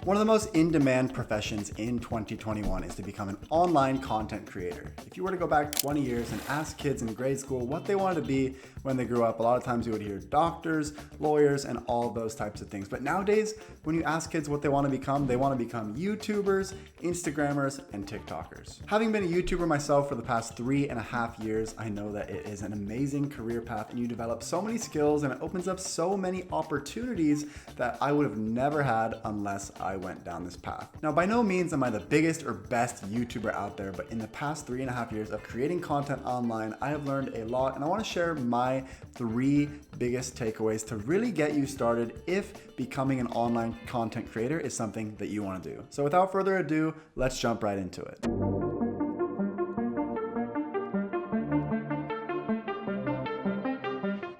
One of the most in-demand professions in 2021 is to become an online content creator. If you were to go back 20 years and ask kids in grade school what they wanted to be when they grew up, a lot of times you would hear doctors, lawyers, and all those types of things. But nowadays, when you ask kids what they want to become YouTubers, Instagrammers, and TikTokers. Having been a YouTuber myself for the past 3.5 years, I know that it is an amazing career path and you develop so many skills and it opens up so many opportunities that I would have never had unless I went down this path. Now, by no means am I the biggest or best YouTuber out there, but in the past 3.5 years of creating content online, I have learned a lot, and I want to share my 3 biggest takeaways to really get you started if becoming an online content creator is something that you want to do. So without further ado, let's jump right into it.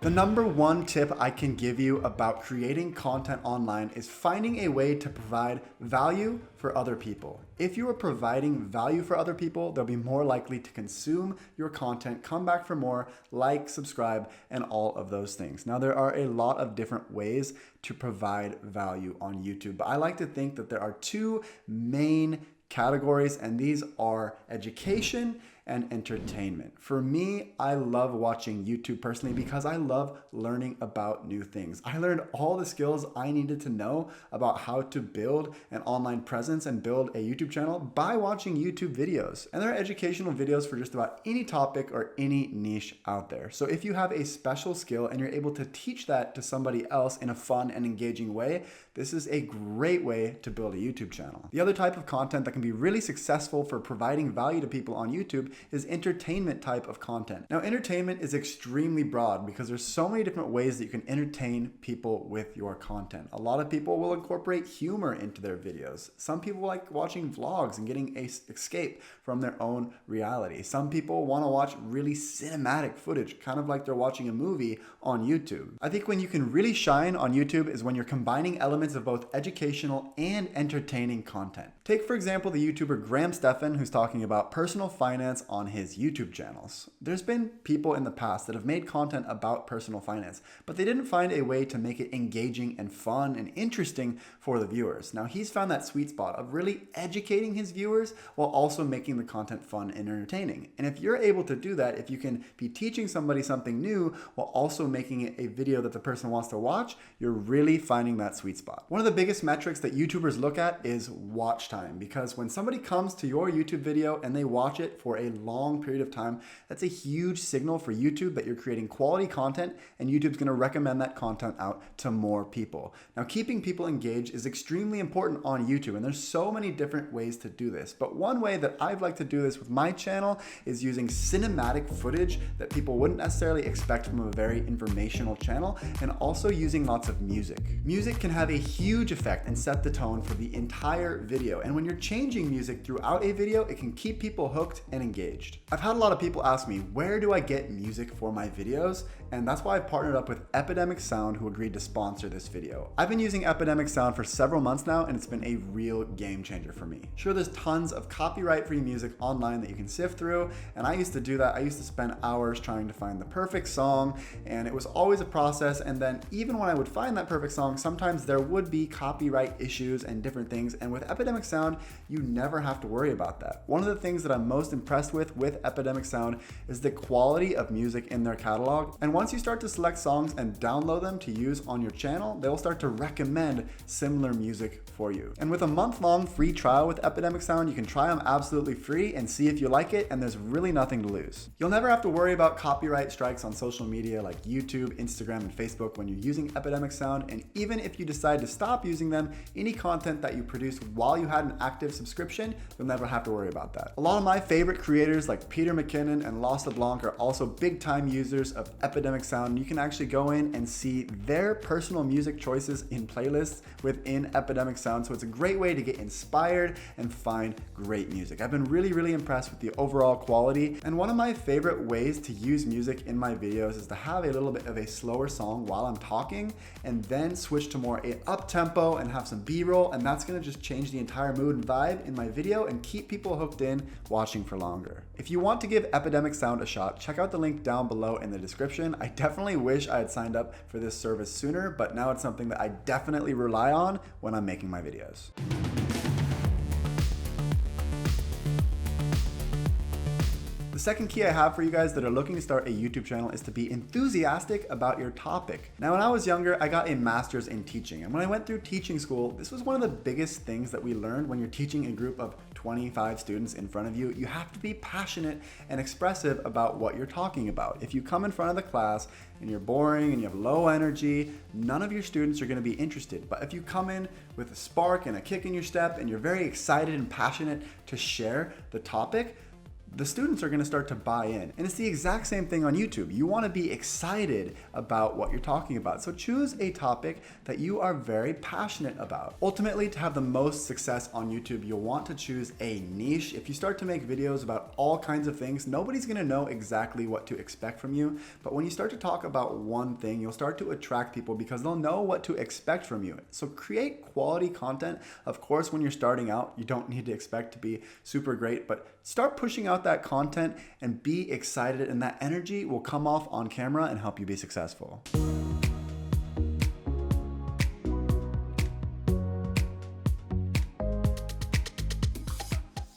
The number 1 tip I can give you about creating content online is finding a way to provide value for other people. If you are providing value for other people, they'll be more likely to consume your content, come back for more, like, subscribe, and all of those things. Now, there are a lot of different ways to provide value on YouTube, but I like to think that there are 2 main categories, and these are education and entertainment. For me, I love watching YouTube personally because I love learning about new things. I learned all the skills I needed to know about how to build an online presence and build a YouTube channel by watching YouTube videos. And there are educational videos for just about any topic or any niche out there. So if you have a special skill and you're able to teach that to somebody else in a fun and engaging way, this is a great way to build a YouTube channel. The other type of content that can be really successful for providing value to people on YouTube is entertainment type of content. Now, entertainment is extremely broad because there's so many different ways that you can entertain people with your content. A lot of people will incorporate humor into their videos. Some people like watching vlogs and getting an escape from their own reality. Some people want to watch really cinematic footage, kind of like they're watching a movie on YouTube. I think when you can really shine on YouTube is when you're combining elements of both educational and entertaining content. Take, for example, the YouTuber Graham Stephan, who's talking about personal finance on his YouTube channels. There's been people in the past that have made content about personal finance, but they didn't find a way to make it engaging and fun and interesting for the viewers. Now, he's found that sweet spot of really educating his viewers while also making the content fun and entertaining. And if you're able to do that, if you can be teaching somebody something new while also making it a video that the person wants to watch, you're really finding that sweet spot. One of the biggest metrics that YouTubers look at is watch time, because when somebody comes to your YouTube video and they watch it for a long period of time, that's a huge signal for YouTube that you're creating quality content, and YouTube's going to recommend that content out to more people. Now, keeping people engaged is extremely important on YouTube, and there's so many different ways to do this. But one way that I've liked to do this with my channel is using cinematic footage that people wouldn't necessarily expect from a very informational channel, and also using lots of music. Music can have a huge effect and set the tone for the entire video. And when you're changing music throughout a video, it can keep people hooked and engaged. I've had a lot of people ask me, where do I get music for my videos? And that's why I've partnered up with Epidemic Sound, who agreed to sponsor this video. I've been using Epidemic Sound for several months now, and it's been a real game changer for me. Sure, there's tons of copyright-free music online that you can sift through, and I used to do that. I used to spend hours trying to find the perfect song, and it was always a process. And then even when I would find that perfect song, sometimes there would be copyright issues and different things. And with Epidemic Sound, you never have to worry about that. One of the things that I'm most impressed with Epidemic Sound is the quality of music in their catalog. And once you start to select songs and download them to use on your channel, they will start to recommend similar music for you. And with a month-long free trial with Epidemic Sound, you can try them absolutely free and see if you like it, and there's really nothing to lose. You'll never have to worry about copyright strikes on social media like YouTube, Instagram, and Facebook when you're using Epidemic Sound. And even if you decide to stop using them, any content that you produce while you had an active subscription, you'll never have to worry about that. A lot of my favorite creators like Peter McKinnon and Lost LeBlanc are also big time users of Epidemic Sound. You can actually go in and see their personal music choices in playlists within Epidemic Sound. So it's a great way to get inspired and find great music. I've been really impressed with the overall quality. And one of my favorite ways to use music in my videos is to have a little bit of a slower song while I'm talking and then switch to more a up tempo and have some B-roll. And that's gonna just change the entire mood and vibe in my video and keep people hooked in watching for longer. If you want to give Epidemic Sound a shot, check out the link down below in the description. I definitely wish I had signed up for this service sooner, but now it's something that I definitely rely on when I'm making my videos. The second key I have for you guys that are looking to start a YouTube channel is to be enthusiastic about your topic. Now, when I was younger, I got a master's in teaching. And when I went through teaching school, this was one of the biggest things that we learned when you're teaching a group of 25 students in front of you. You have to be passionate and expressive about what you're talking about. If you come in front of the class and you're boring and you have low energy, none of your students are going to be interested. But if you come in with a spark and a kick in your step and you're very excited and passionate to share the topic, the students are going to start to buy in. And it's the exact same thing on YouTube. You want to be excited about what you're talking about. So choose a topic that you are very passionate about. Ultimately, to have the most success on YouTube, you'll want to choose a niche. If you start to make videos about all kinds of things, nobody's going to know exactly what to expect from you. But when you start to talk about one thing, you'll start to attract people because they'll know what to expect from you. So create quality content. Of course, when you're starting out, you don't need to expect to be super great, but start pushing out that content and be excited, and that energy will come off on camera and help you be successful.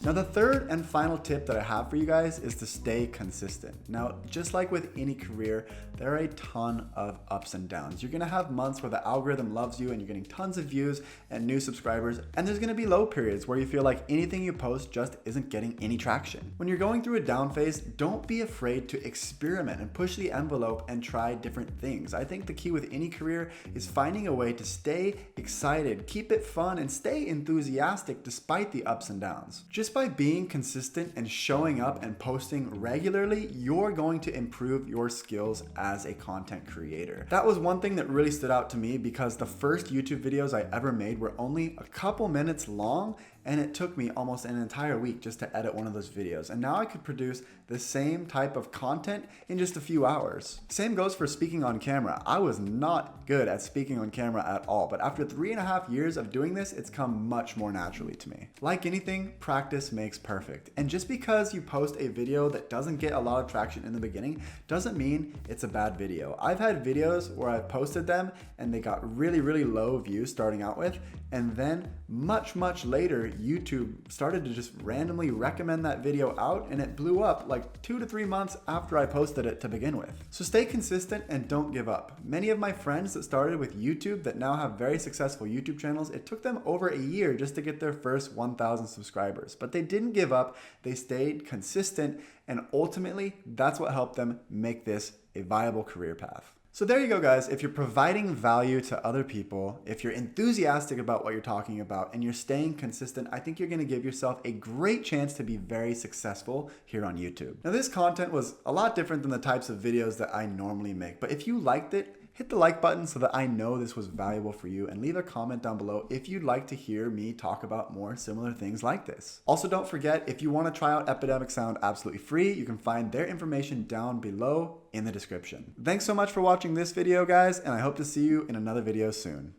Now, the third and final tip that I have for you guys is to stay consistent. Now, just like with any career, there are a ton of ups and downs. You're gonna have months where the algorithm loves you and you're getting tons of views and new subscribers, and there's gonna be low periods where you feel like anything you post just isn't getting any traction. When you're going through a down phase, don't be afraid to experiment and push the envelope and try different things. I think the key with any career is finding a way to stay excited, keep it fun, and stay enthusiastic despite the ups and downs. Just by being consistent and showing up and posting regularly, you're going to improve your skills as a content creator. That was one thing that really stood out to me because the first YouTube videos I ever made were only a couple minutes long, and it took me almost an entire week just to edit one of those videos. And now I could produce the same type of content in just a few hours. Same goes for speaking on camera. I was not good at speaking on camera at all, but after 3.5 years of doing this, it's come much more naturally to me. Like anything, practice makes perfect. And just because you post a video that doesn't get a lot of traction in the beginning, doesn't mean it's a bad video. I've had videos where I've posted them and they got really, really low views starting out with, and then much later, YouTube started to just randomly recommend that video out, and it blew up like 2 to 3 months after I posted it to begin with. So stay consistent and don't give up. Many of my friends that started with YouTube that now have very successful YouTube channels, it took them over a year just to get their first 1,000 subscribers, but they didn't give up. They stayed consistent, and ultimately that's what helped them make this a viable career path. So there you go, guys. If you're providing value to other people, if you're enthusiastic about what you're talking about, and you're staying consistent, I think you're going to give yourself a great chance to be very successful here on YouTube. Now, this content was a lot different than the types of videos that I normally make, but if you liked it, hit the like button so that I know this was valuable for you, and leave a comment down below if you'd like to hear me talk about more similar things like this. Also, don't forget, if you want to try out Epidemic Sound absolutely free, you can find their information down below in the description. Thanks so much for watching this video, guys, and I hope to see you in another video soon.